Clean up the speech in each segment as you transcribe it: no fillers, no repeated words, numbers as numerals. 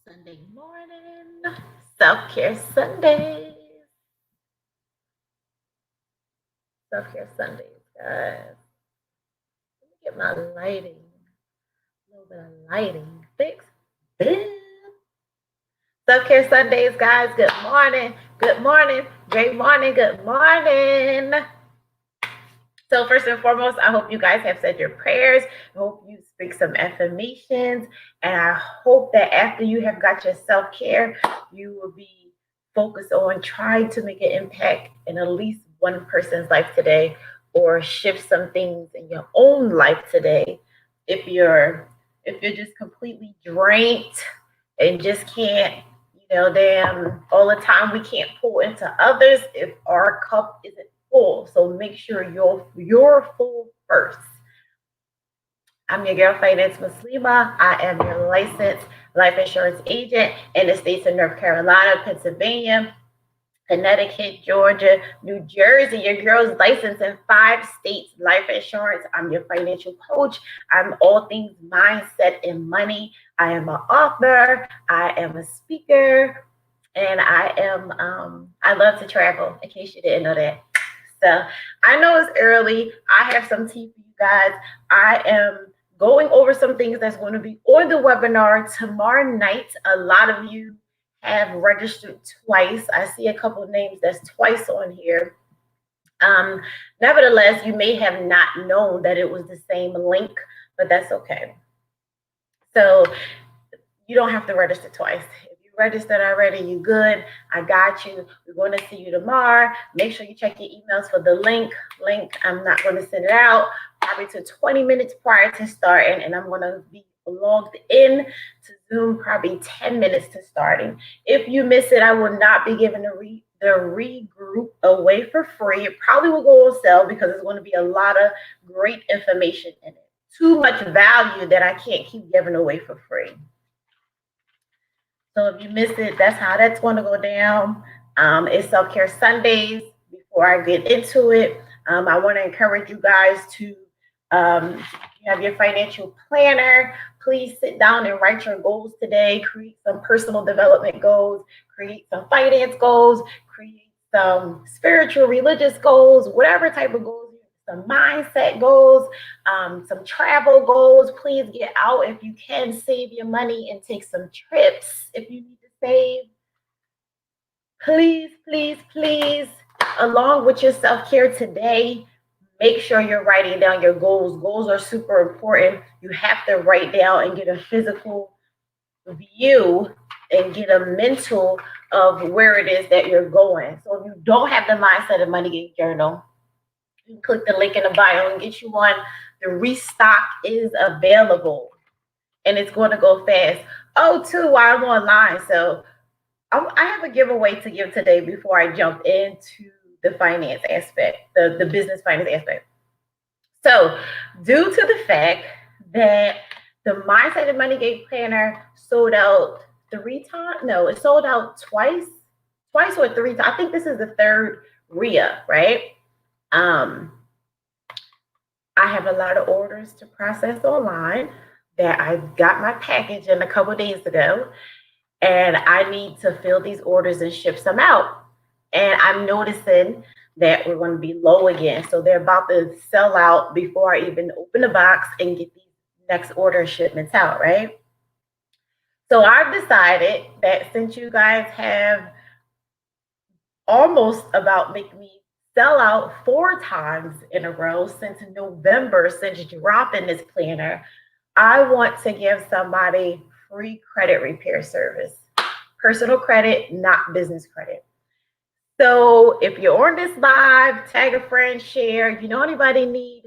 Sunday morning, self-care Sundays, self-care Sundays, guys. Let me get my lighting, a little bit of lighting fixed. Self-care Sundays, guys. Good morning, good morning, great morning, good morning. So first and foremost, I hope you guys have said your prayers. I hope you speak some affirmations. And I hope that after you have got your self-care, you will be focused on trying to make an impact in at least one person's life today or shift some things in your own life today. If you're just completely drained and just can't, damn, all the time we can't pour into others if our cup isn't full. So make sure you're full first. I'm your girl, Finance Muslima. I am your licensed life insurance agent in the states of North Carolina, Pennsylvania, Connecticut, Georgia, New Jersey. Your girl's licensed in 5 states, life insurance. I'm your financial coach. I'm all things mindset and money. I am an author. I am a speaker. And I love to travel, in case you didn't know that. So I know it's early. I have some tea for you guys. I am going over some things that's going to be on the webinar tomorrow night. A lot of you have registered twice. I see a couple of names that's twice on here. Nevertheless, you may have not known that it was the same link, but that's okay. So you don't have to register twice. If you registered already, you good. I got you. We're going to see you tomorrow. Make sure you check your emails for the link. I'm not going to send it out probably to 20 minutes prior to starting, and I'm going to be logged in to Zoom probably 10 minutes to starting. If you miss it, I will not be giving the regroup away for free. It probably will go on sale because there's going to be a lot of great information in it. Too much value that I can't keep giving away for free. So if you missed it, that's how that's going to go down. It's Self-Care Sundays. Before I get into it, I want to encourage you guys to you have your financial planner. Please sit down and write your goals today. Create some personal development goals. Create some finance goals. Create some spiritual, religious goals, whatever type of goals, some mindset goals, some travel goals. Please get out if you can. Save your money and take some trips if you need to save. Please, please, please, along with your self-care today, make sure you're writing down your goals. Goals are super important. You have to write down and get a physical view and get a mental of where it is that you're going. So if you don't have the Mindset of Money Game Journal, you can click the link in the bio and get you one. The restock is available and it's going to go fast. Oh, too, while I'm online. So I have a giveaway to give today before I jump into the finance aspect, the business finance aspect. So due to the fact that the Mindset of Money Game Planner sold out 3 times, no, it sold out twice or 3 times. I think this is the third RIA, right? I have a lot of orders to process online that I got my package in a couple of days ago, and I need to fill these orders and ship some out. And I'm noticing that we're going to be low again. So they're about to sell out before I even open the box and get these next order shipments out, right? So I've decided that since you guys have almost about making me sell out 4 times in a row since November, since dropping this planner, I want to give somebody free credit repair service. Personal credit, not business credit. So if you're on this live, tag a friend, share. If you know anybody need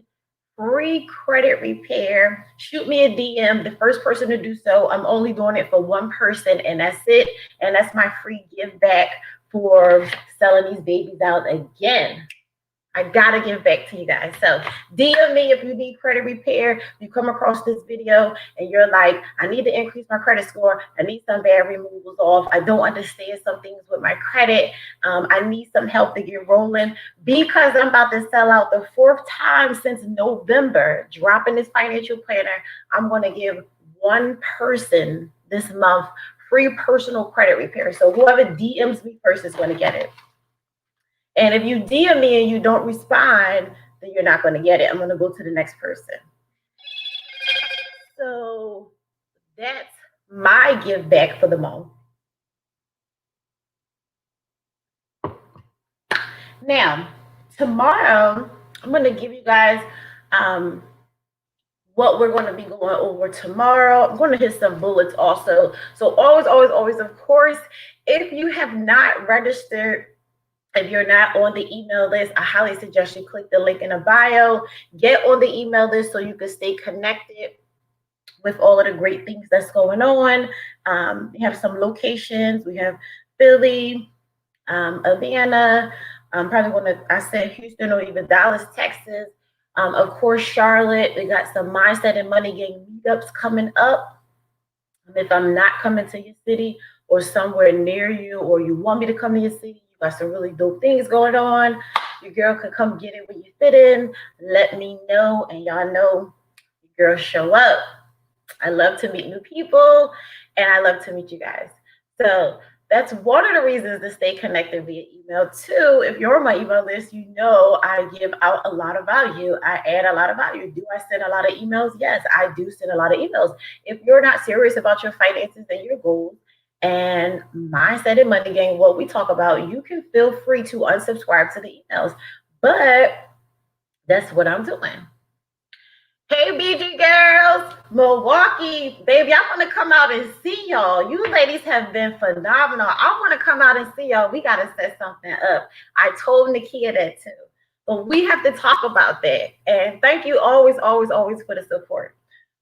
free credit repair, shoot me a DM. The first person to do so, I'm only doing it for one person, and that's it. And that's my free give back for selling these babies out again. I gotta give back to you guys. So DM me if you need credit repair. You come across this video and you're like, I need to increase my credit score. I need some bad removals off. I don't understand some things with my credit. I need some help to get rolling because I'm about to sell out the 4th time since November, dropping this financial planner. I'm going to give one person this month free personal credit repair. So whoever DMs me first is going to get it. And if you DM me and you don't respond, then you're not going to get it. I'm going to go to the next person. So that's my give back for the month. Now, tomorrow, I'm going to give you guys what we're going to be going over tomorrow. I'm going to hit some bullets also. So always, of course, if you have not registered, if you're not on the email list, I highly suggest you click the link in the bio. Get on the email list so you can stay connected with all of the great things that's going on. We have some locations. We have Philly, Atlanta, probably I said Houston or even Dallas, Texas. Of course, Charlotte. We got some Mindset and Money Game meetups coming up. If I'm not coming to your city or somewhere near you, or you want me to come to your city, you got some really dope things going on. Your girl can come get it when you fit in. Let me know, and y'all know your girl show up. I love to meet new people, and I love to meet you guys. So that's one of the reasons to stay connected via email. Two, if you're on my email list, you know I give out a lot of value. I add a lot of value. Do I send a lot of emails? Yes, I do send a lot of emails. If you're not serious about your finances and your goals and Mindset and Money Game, what we talk about, you can feel free to unsubscribe to the emails. But that's what I'm doing. Hey, BG girls, Milwaukee, baby, I want to come out and see y'all. You ladies have been phenomenal. I want to come out and see y'all. We got to set something up. I told Nakia that too. But we have to talk about that. And thank you always for the support.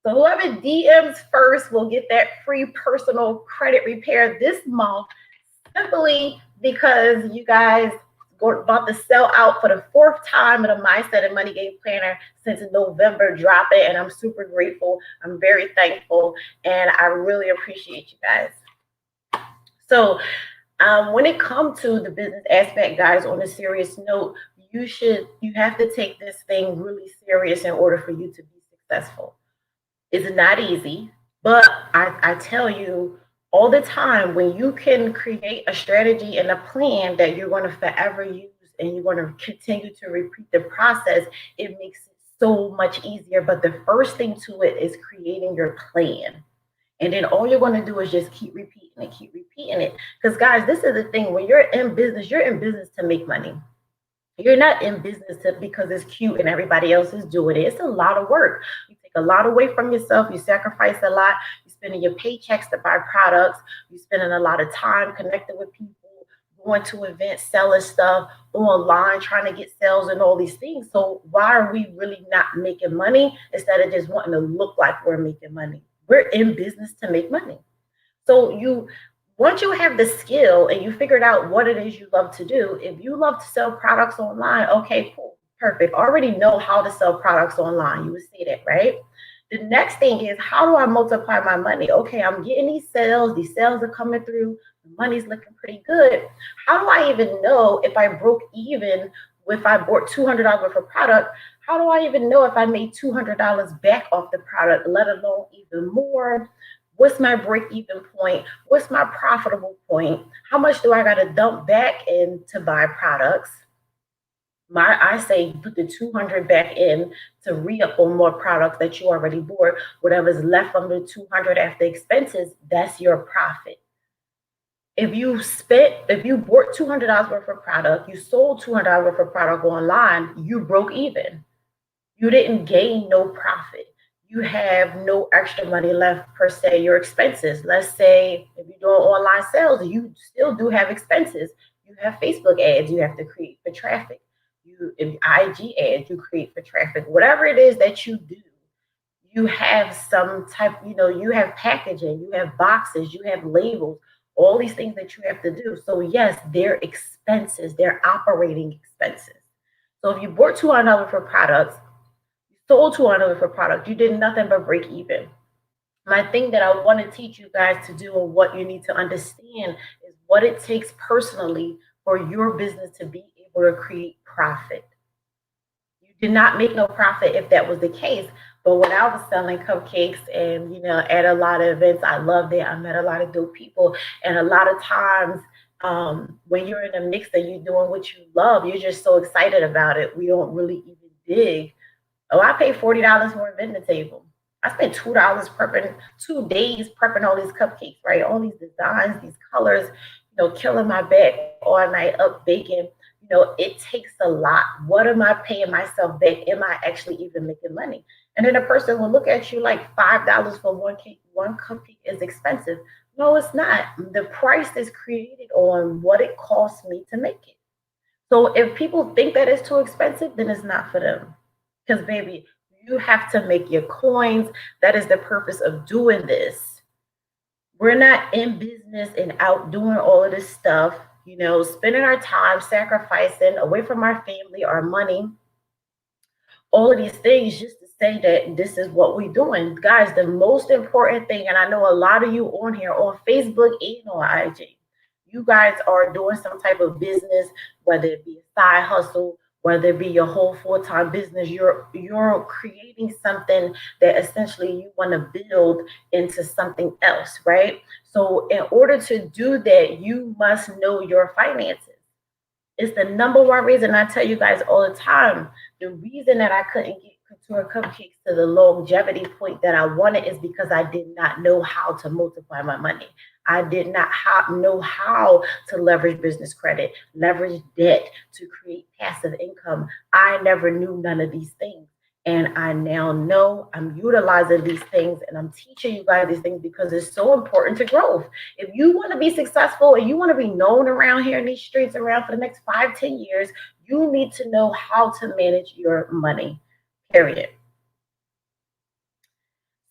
So whoever DMs first will get that free personal credit repair this month, simply because you guys about to sell out for the fourth time in a Mindset and Money Game Planner since November dropping, and I'm super grateful. I'm very thankful, and I really appreciate you guys. So when it comes to the business aspect, guys, on a serious note, you have to take this thing really serious in order for you to be successful. It's not easy, but I tell you, all the time, when you can create a strategy and a plan that you're going to forever use and you're going to continue to repeat the process, it makes it so much easier. But the first thing to it is creating your plan. And then all you're going to do is just keep repeating it. Because guys, this is the thing. When you're in business to make money. You're not in business because it's cute and everybody else is doing it. It's a lot of work. You take a lot away from yourself. You sacrifice a lot. You're spending your paychecks to buy products. You're spending a lot of time connecting with people, going to events, selling stuff online, trying to get sales and all these things. So why are we really not making money instead of just wanting to look like we're making money? We're in business to make money. So once you have the skill and you figured out what it is you love to do, if you love to sell products online, okay, cool, perfect. Already know how to sell products online. You would say that, right? The next thing is, how do I multiply my money? Okay, I'm getting these sales. These sales are coming through. The money's looking pretty good. How do I even know if I broke even if I bought $200 worth of product? How do I even know if I made $200 back off the product, let alone even more? What's my break-even point? What's my profitable point? How much do I got to dump back in to buy products? I say put the 200 back in to re-up on more products that you already bought. Whatever's left from the 200 after expenses, that's your profit. If you bought $200 worth of product, you sold $200 worth of product online, you broke even. You didn't gain no profit. You have no extra money left per se, your expenses. Let's say if you're doing online sales, you still do have expenses. You have Facebook ads you have to create for traffic. If IG ads you create for traffic. Whatever it is that you do, you have some type, you have packaging, you have boxes, you have labels, all these things that you have to do. So yes, they're expenses, they're operating expenses. So if you bought $200 for products, sold $200 for product, you did nothing but break even. My thing that I want to teach you guys to do, and what you need to understand, is what it takes personally for your business to be able to create profit. You did not make no profit if that was the case. But when I was selling cupcakes and, at a lot of events, I loved it. I met a lot of dope people. And a lot of times, when you're in a mix and you're doing what you love, you're just so excited about it. We don't really even dig. Oh, I paid $40 for a vending table. I spent $2 prepping 2 days prepping all these cupcakes, right? All these designs, these colors, killing my back all night up baking. It takes a lot. What am I paying myself back? Am I actually even making money? And then a person will look at you like $5 for one cake. One cupcake is expensive. No, it's not. The price is created on what it costs me to make it. So if people think that it's too expensive, then it's not for them. Because, baby, you have to make your coins. That is the purpose of doing this. We're not in business and out doing all of this stuff, spending our time, sacrificing away from our family, our money, all of these things just to say that this is what we're doing. Guys, the most important thing, and I know a lot of you on here on Facebook and on IG, you guys are doing some type of business, whether it be a side hustle, whether it be your whole full-time business. You're creating something that essentially you want to build into something else, right? So in order to do that, you must know your finances. It's the number one reason I tell you guys all the time. The reason that I couldn't get Couture Cupcakes to the longevity point that I wanted is because I did not know how to multiply my money. I did not know how to leverage business credit, leverage debt to create passive income. I never knew none of these things. And I now know I'm utilizing these things and I'm teaching you guys these things because it's so important to growth. If you want to be successful and you want to be known around here in these streets around for the next 5-10 years, you need to know how to manage your money, period.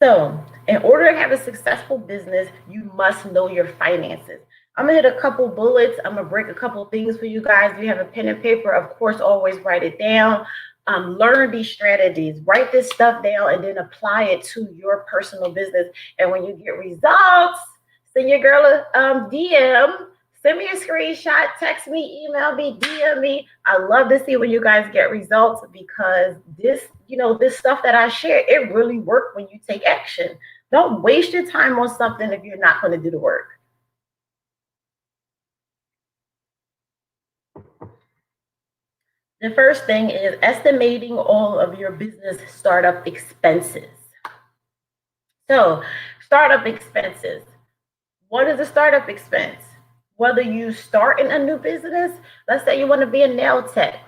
So in order to have a successful business, you must know your finances. I'm gonna hit a couple bullets. I'm gonna break a couple things for you guys. If you have a pen and paper, of course, always write it down. Learn these strategies, write this stuff down, and then apply it to your personal business. And when you get results, send your girl a DM. Send me a screenshot, text me, email me, DM me. I love to see when you guys get results because this stuff that I share, it really works when you take action. Don't waste your time on something if you're not going to do the work. The first thing is estimating all of your business startup expenses. So, startup expenses. What is a startup expense? Whether you start in a new business, let's say you want to be a nail tech,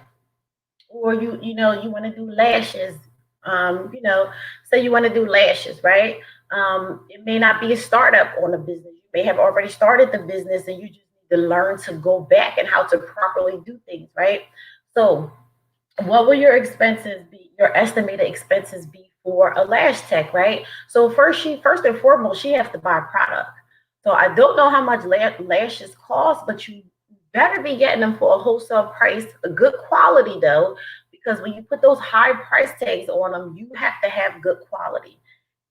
or you want to do lashes. Say you want to do lashes, right? It may not be a startup on a business. You may have already started the business, and you just need to learn to go back and how to properly do things, right? So, what will your expenses be? Your estimated expenses be for a lash tech, right? So first and foremost, she has to buy product. So I don't know how much lashes cost, but you better be getting them for a wholesale price, a good quality though, because when you put those high price tags on them, you have to have good quality.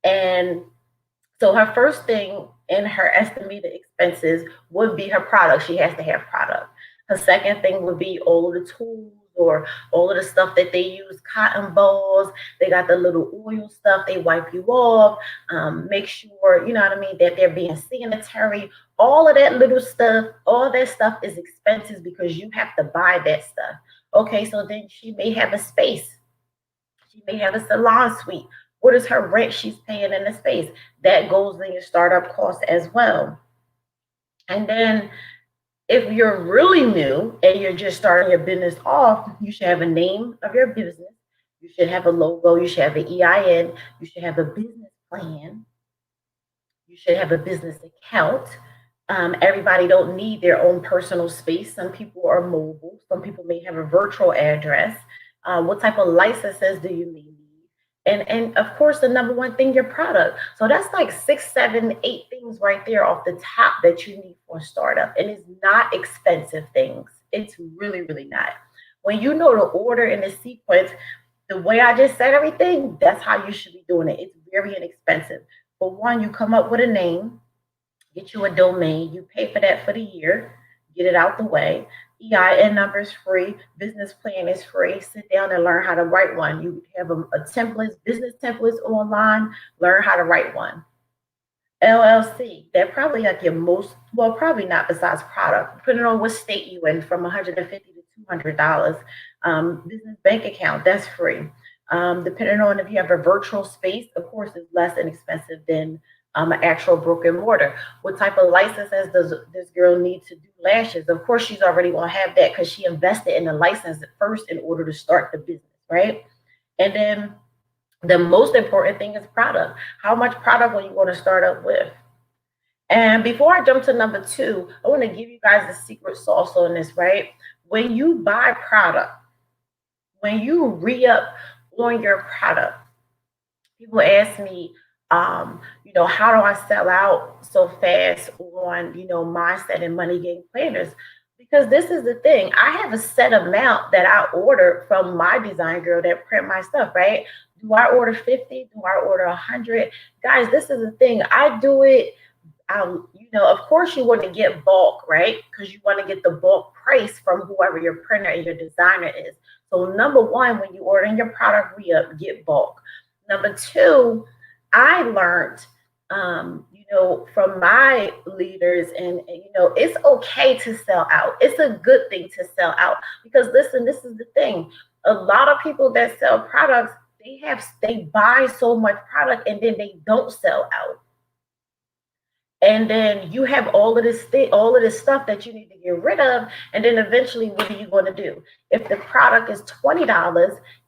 And so her first thing in her estimated expenses would be her product. She has to have product. Her second thing would be all of the tools or all of the stuff that they use, cotton balls. They got the little oil stuff. They wipe you off. Make sure, you know what I mean, that they're being sanitary. All of that little stuff, all that stuff is expensive because you have to buy that stuff. Okay, so then she may have a space. She may have a salon suite. What is her rent she's paying in the space? That goes in your startup cost as well. And then if you're really new and you're just starting your business off, you should have a name of your business. You should have a logo. You should have an EIN. You should have a business plan. You should have a business account. Everybody don't need their own personal space. Some people are mobile. Some people may have a virtual address. What type of licenses do you need? And of course, the number one thing, your product. So that's like 6, 7, 8 things right there off the top that you need for a startup. And it's not expensive things. It's really, really not. When you know the order and the sequence, the way I just said everything, that's how you should be doing it. It's very inexpensive. For one, you come up with a name, get you a domain, you pay for that for the year, get it out the way. EIN number is free. Business plan is free. Sit down and learn how to write one. You have a template, business templates online. Learn how to write one. LLC, they're probably like your most, well, probably not besides product, depending on what state you in, from $150 to $200. Business bank account, that's free. Depending on if you have a virtual space, of course, it's less inexpensive than an actual brick and mortar. What type of licenses does this girl need to do lashes? Of course, she's already going to have that because she invested in the license first in order to start the business, right? And then the most important thing is product. How much product are you going to start up with? And before I jump to number two, I want to give you guys the secret sauce on this, right? When you buy product, when you re-up on your product, people ask me, how do I sell out so fast on, mindset and money game planners? Because this is the thing. I have a set amount that I order from my design girl that print my stuff, right? Do I order 50? Do I order 100? Guys, this is the thing. I do it. Of course you want to get bulk, right? Because you want to get the bulk price from whoever your printer and your designer is. So number one, when you order your product re-up, get bulk. Number two, I learned, from my leaders, and it's okay to sell out. It's a good thing to sell out because listen, this is the thing. A lot of people that sell products, they buy so much product and then they don't sell out. And then you have all of this stuff that you need to get rid of. And then eventually, what are you going to do? If the product is $20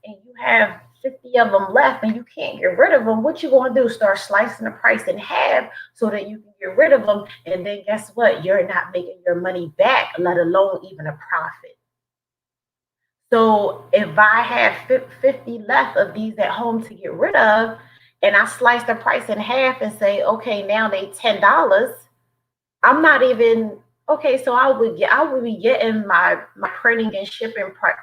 and you have 50 of them left and you can't get rid of them, what you going to do? Start slicing the price in half so that you can get rid of them. And then guess what? You're not making your money back, let alone even a profit. So if I have 50 left of these at home to get rid of, and I slice the price in half and say, okay, now they $10. I'm not even okay. So I would be getting my printing and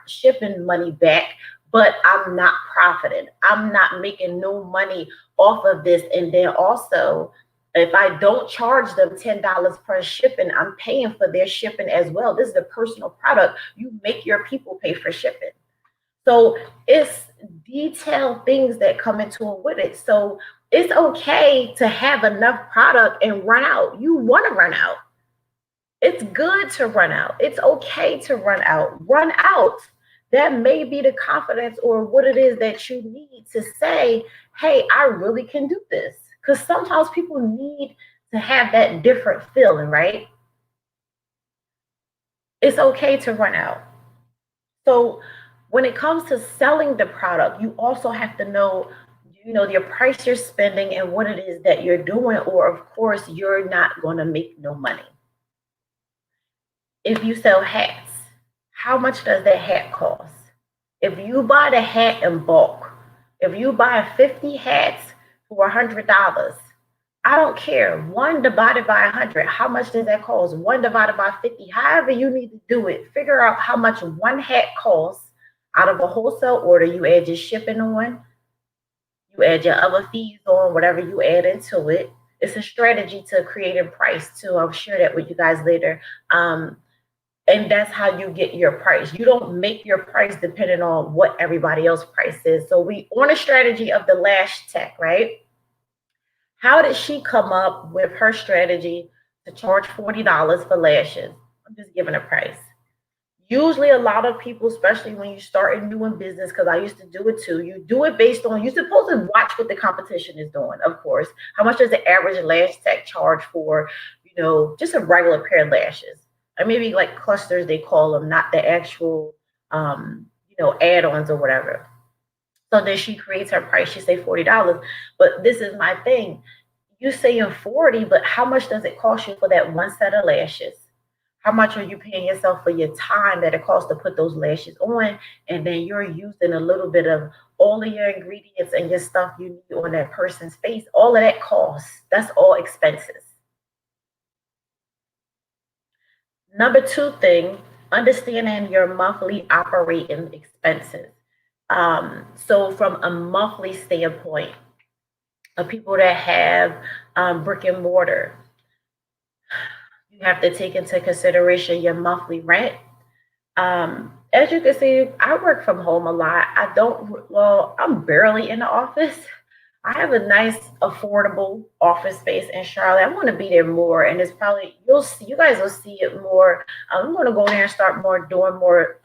shipping money back, but I'm not profiting. I'm not making no money off of this. And then also, if I don't charge them $10 per shipping, I'm paying for their shipping as well. This is a personal product. You make your people pay for shipping. So it's detailed things that come into it with it. So it's okay to have enough product and run out. You want to run out. It's good to run out. It's okay to run out. Run out. That may be the confidence or what it is that you need to say, hey, I really can do this. Because sometimes people need to have that different feeling, right? It's okay to run out. So when it comes to selling the product, you also have to know, your price you're spending and what it is that you're doing, or of course, you're not going to make no money. If you sell hats, how much does that hat cost? If you buy the hat in bulk, if you buy 50 hats for $100, I don't care. One divided by 100, how much does that cost? One divided by 50, however you need to do it. Figure out how much one hat costs out of a wholesale order. You add your shipping on, you add your other fees on, whatever you add into it. It's a strategy to creating price too. I'll share that with you guys later. And that's how you get your price. You don't make your price depending on what everybody else price is. So we on a strategy of the lash tech, right? How did she come up with her strategy to charge $40 for lashes? I'm just giving a price. Usually, a lot of people, especially when you start new in business, because I used to do it too, you do it based on, you're supposed to watch what the competition is doing, of course. How much does the average lash tech charge for, just a regular pair of lashes? Or maybe like clusters, they call them, not the actual, add-ons or whatever. So then she creates her price. She say $40. But this is my thing. You saying 40, but how much does it cost you for that one set of lashes? How much are you paying yourself for your time that it costs to put those lashes on? And then you're using a little bit of all of your ingredients and your stuff you need on that person's face. All of that costs. That's all expenses. Number two thing, understanding your monthly operating expenses. So from a monthly standpoint, of people that have brick and mortar, you have to take into consideration your monthly rent. As you can see, I work from home a lot. I'm barely in the office. I have a nice, affordable office space in Charlotte. I want to be there more, and it's probably you guys will see it more. I'm going to go there and start doing more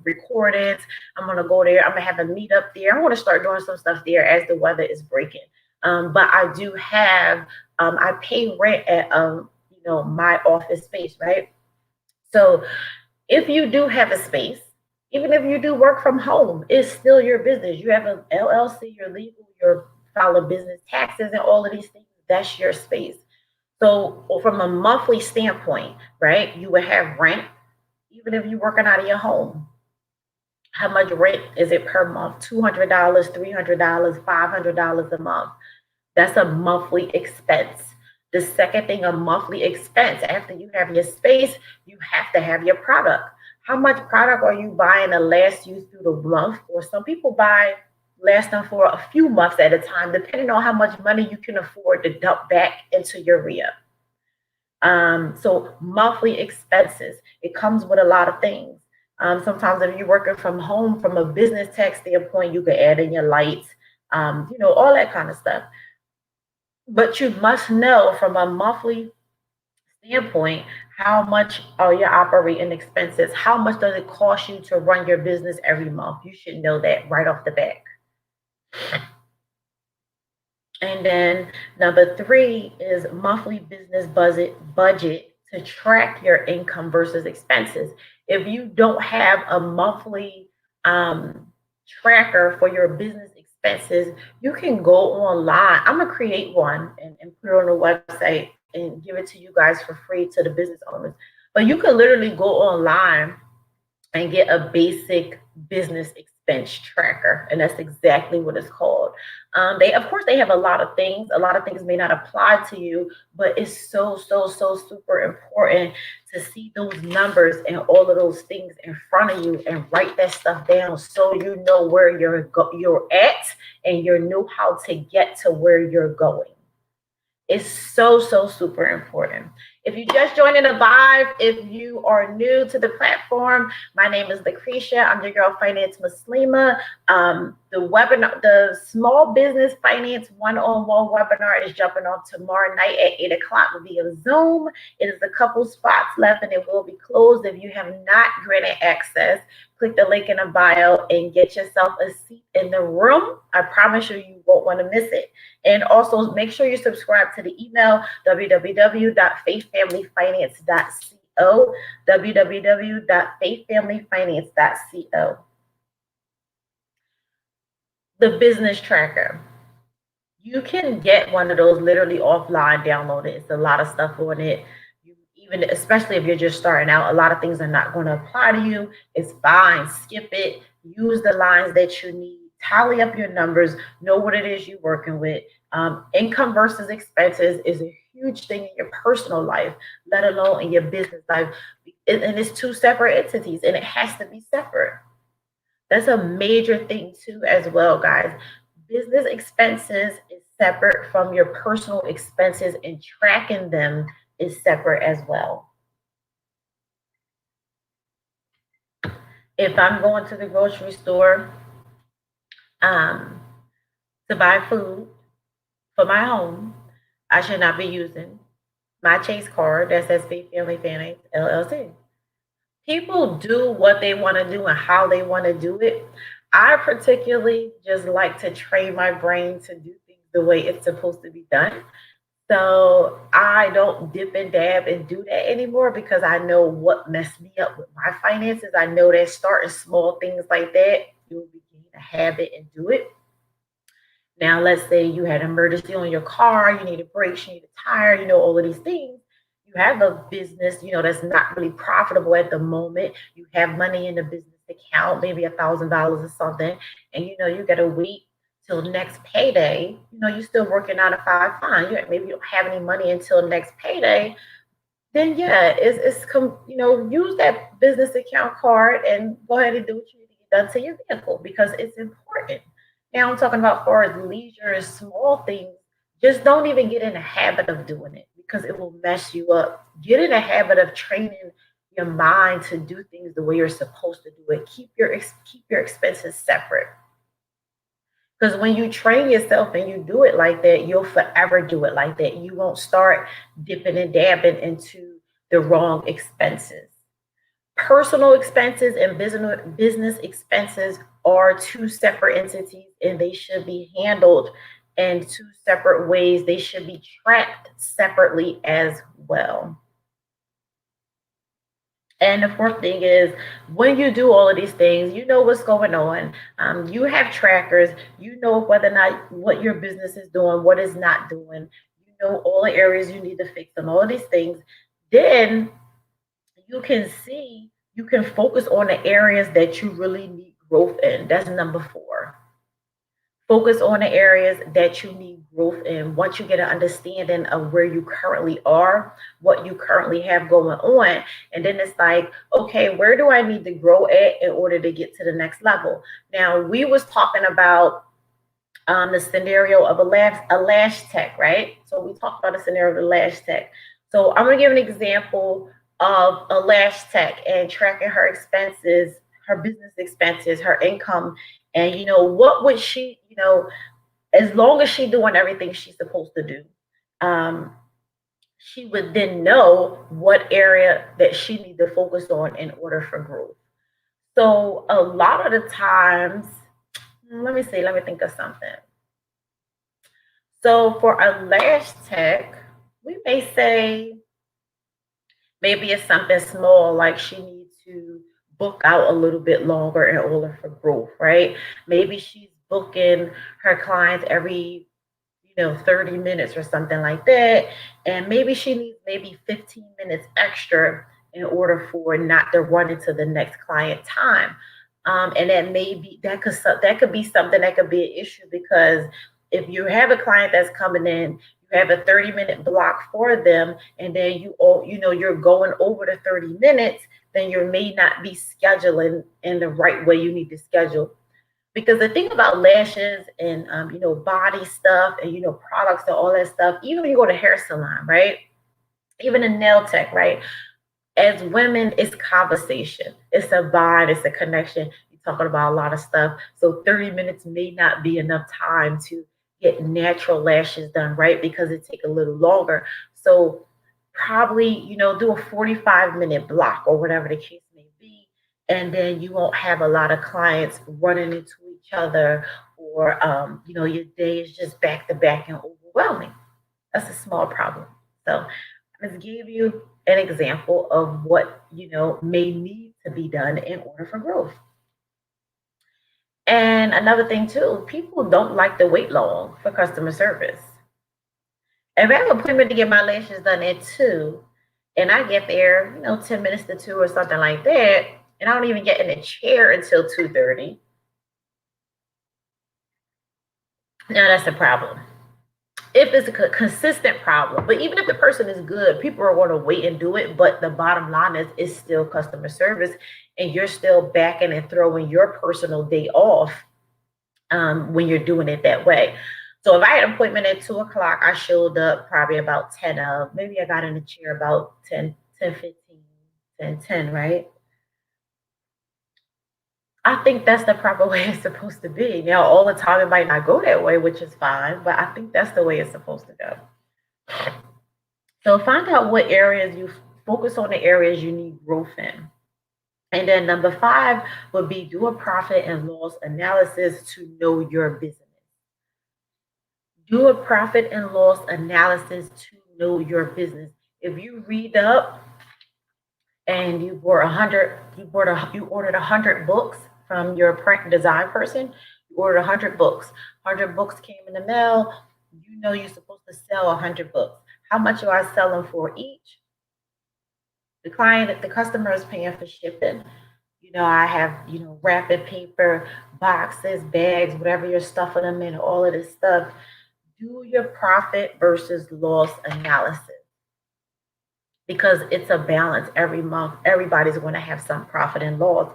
recordings. I'm going to go there. I'm going to have a meetup there. I'm going to start doing some stuff there as the weather is breaking. But I do have, I pay rent at, my office space, right? So if you do have a space, even if you do work from home, it's still your business. You have an LLC, you're legal, you're file business taxes and all of these things. That's your space. So from a monthly standpoint, right, you would have rent, even if you're working out of your home. How much rent is it per month? $200, $300, $500 a month. That's a monthly expense. The second thing, a monthly expense, after you have your space, you have to have your product. How much product are you buying to last you through the month? Or some people last them for a few months at a time, depending on how much money you can afford to dump back into your re-up. So monthly expenses, it comes with a lot of things. Sometimes if you're working from home from a business tax standpoint, you can add in your lights, all that kind of stuff. But you must know from a monthly standpoint, how much are your operating expenses? How much does it cost you to run your business every month? You should know that right off the bat. And then number 3 is monthly business budget to track your income versus expenses. If you don't have a monthly tracker for your business expenses, you can go online. I'm gonna create one and put it on the website and give it to you guys for free to the business owners. But you can literally go online and get a basic business expense tracker, and that's exactly what it's called. They have a lot of things. A lot of things may not apply to you, but it's so super important to see those numbers and all of those things in front of you and write that stuff down so you know where you're at and you know how to get to where you're going. It's so super important. If you just joined in the live, if you are new to the platform, my name is Lucretia. I'm your girl Finance Muslima. The Small Business Finance one-on-one webinar is jumping on tomorrow night at 8 o'clock via Zoom. It is a couple spots left and it will be closed. If you have not granted access, click the link in the bio and get yourself a seat in the room. I promise you won't want to miss it. And also make sure you subscribe to the email, www.faithfamilyfinance.co, www.faithfamilyfinance.co. The business tracker. You can get one of those literally offline, download it. It's a lot of stuff on it. Especially if you're just starting out, a lot of things are not going to apply to you. It's fine. Skip it. Use the lines that you need. Tally up your numbers. Know what it is you're working with. Income versus expenses is a huge thing in your personal life, let alone in your business life. And it's 2 separate entities, and it has to be separate. That's a major thing too, as well, guys. Business expenses is separate from your personal expenses, and tracking them is separate as well. If I'm going to the grocery store to buy food for my home, I should not be using my Chase card that says Faith Family Finance LLC. People do what they want to do and how they want to do it. I particularly just like to train my brain to do things the way it's supposed to be done. So I don't dip and dab and do that anymore because I know what messed me up with my finances. I know that starting small things like that, you'll begin to habit and do it. Now, let's say you had an emergency on your car, you need a brake, you need a tire, all of these things. You have a business, that's not really profitable at the moment. You have money in the business account, maybe $1,000 or something, and you got to wait till next payday. You're still working 9 to 5, fine. Maybe you don't have any money until next payday. Then use that business account card and go ahead and do what you need to get done to your vehicle because it's important. Now I'm talking about far as leisure and small things. Just don't even get in the habit of doing it because it will mess you up. Get in the habit of training your mind to do things the way you're supposed to do it. Keep your expenses separate. Because when you train yourself and you do it like that, you'll forever do it like that. You won't start dipping and dabbing into the wrong expenses. Personal expenses and business expenses are two separate entities, and they should be handled in two separate ways. They should be tracked separately as well. And the fourth thing is, when you do all of these things, you know what's going on. You have trackers. You know whether or not what your business is doing, what is not doing. You know all the areas you need to fix and all of these things. Then you can see, you can focus on the areas that you really need growth in. That's number four. Focus on the areas that you need growth in. Once you get an understanding of where you currently are, what you currently have going on, and then it's like, okay, where do I need to grow at in order to get to the next level? Now, we was talking about the scenario of a lash tech, right? So we talked about the scenario of the lash tech. So I'm gonna give an example of a lash tech and tracking her expenses, her business expenses, her income, and what would she, as long as she's doing everything she's supposed to do, um, she would then know what area that she needs to focus on in order for growth. So a lot of the times, let me see, let me think of something. So for a lash tech, we may say maybe it's something small, like she needs to book out a little bit longer in order for growth, right? Maybe she's booking her clients every 30 minutes or something like that. And maybe she needs maybe 15 minutes extra in order for not to run into the next client time. And that could be something that could be an issue, because if you have a client that's coming in, you have a 30-minute block for them, and then you're going over the 30 minutes, then you may not be scheduling in the right way you need to schedule. Because the thing about lashes and body stuff and products and all that stuff, even when you go to hair salon, right? Even a nail tech, right? As women, it's conversation, it's a bond, it's a connection. You're talking about a lot of stuff. So 30 minutes may not be enough time to get natural lashes done, right? Because it take a little longer. So probably, do a 45-minute block or whatever the case may be. And then you won't have a lot of clients running into each other, or your day is just back to back and overwhelming. That's a small problem. So I just gave you an example of what may need to be done in order for growth. And another thing too, people don't like to wait long for customer service. If I have an appointment to get my lashes done at 2, and I get there, 10 minutes to 2 or something like that, and I don't even get in the chair until 2:30, now that's a problem. If it's a consistent problem, but even if the person is good, people are going to wait and do it. But the bottom line is, it's still customer service, and you're still backing and throwing your personal day off when you're doing it that way. So if I had an appointment at 2 o'clock, I showed up probably about 10 of, maybe I got in the chair about 10:15, 10:10, right? I think that's the proper way it's supposed to be. Now, all the time it might not go that way, which is fine, but I think that's the way it's supposed to go. So find out what areas you focus on, the areas you need growth in. And then number 5 would be, do a profit and loss analysis to know your business. Do a profit and loss analysis to know your business. If you read up and you ordered 100 books from your print design person, you ordered 100 books. 100 books came in the mail. You're supposed to sell 100 books. How much are I selling for each? The customer is paying for shipping. I have, wrapping paper, boxes, bags, whatever you're stuffing them in, all of this stuff. Do your profit versus loss analysis, because it's a balance every month. Everybody's going to have some profit and loss.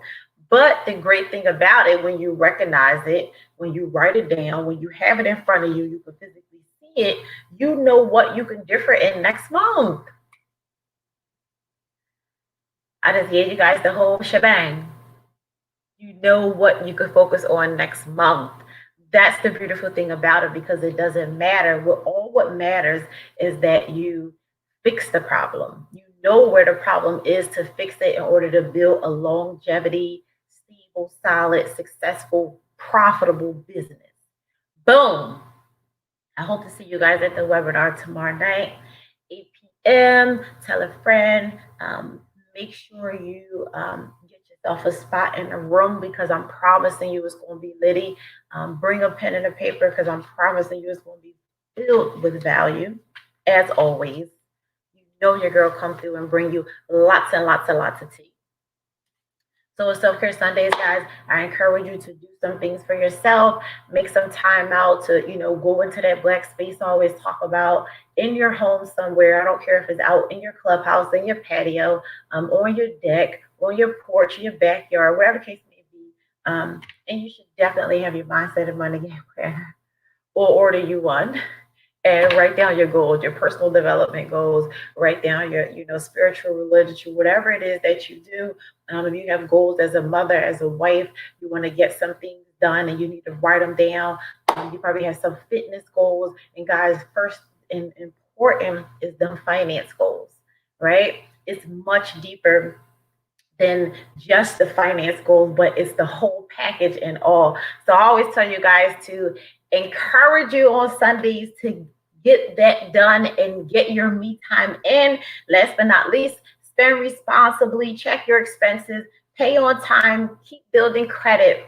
But the great thing about it, when you recognize it, when you write it down, when you have it in front of you, you can physically see it, you know what you can differ in next month. I just gave you guys the whole shebang. You know what you could focus on next month. That's the beautiful thing about it, because it doesn't matter. What matters is that you fix the problem. You know where the problem is to fix it in order to build a longevity, stable, solid, successful, profitable business. Boom. I hope to see you guys at the webinar tomorrow night, 8 p.m. Tell a friend. Make sure you get yourself a spot in the room, because I'm promising you it's going to be litty. Bring a pen and a paper, because I'm promising you it's going to be filled with value. As always, you know your girl come through and bring you lots and lots and lots of tea. So with Self-Care Sundays, guys, I encourage you to do some things for yourself. Make some time out to, go into that black space I always talk about, in your home somewhere. I don't care if it's out in your clubhouse, in your patio, on your deck, on your porch, in your backyard, whatever the case may be. And you should definitely have your mindset of money game plan, or order you one. And write down your goals, your personal development goals. Write down your, spiritual, religious, whatever it is that you do. If you have goals as a mother, as a wife, you want to get some things done and you need to write them down. You probably have some fitness goals. And guys, first and important is them finance goals, right? It's much deeper than just the finance goals, but it's the whole package and all. So I always tell you guys to encourage you on Sundays to get that done and get your me time in. Last but not least, spend responsibly, check your expenses, pay on time, keep building credit.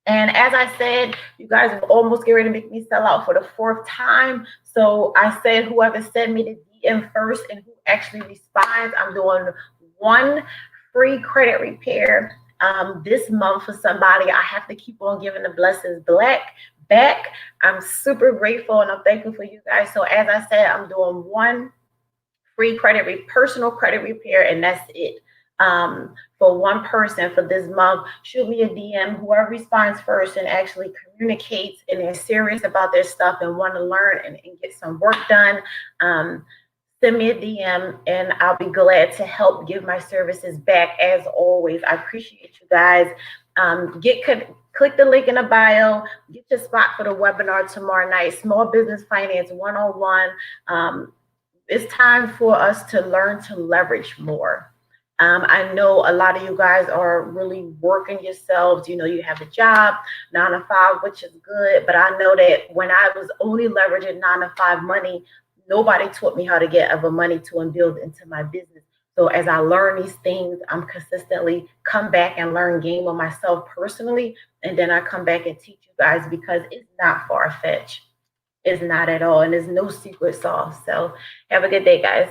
And as I said, you guys are almost getting ready to make me sell out for the 4th time. So I said, whoever sent me the DM first and who actually responds, I'm doing one free credit repair this month for somebody. I have to keep on giving the blessings back. I'm super grateful and I'm thankful for you guys. So as I said, I'm doing one free personal credit repair, and that's it. For one person for this month. Shoot me a DM. Whoever responds first and actually communicates and they're serious about their stuff and want to learn and get some work done, send me a DM and I'll be glad to help give my services back as always. I appreciate you guys. Click the link in the bio. Get your spot for the webinar tomorrow night. Small Business Finance 101. It's time for us to learn to leverage more. I know a lot of you guys are really working yourselves. You have a job, 9 to 5, which is good. But I know that when I was only leveraging 9 to 5 money, nobody taught me how to get other money to and build into my business. So as I learn these things, I'm consistently come back and learn game on myself personally. And then I come back and teach you guys, because it's not far-fetched. It's not at all. And there's no secret sauce. So have a good day, guys.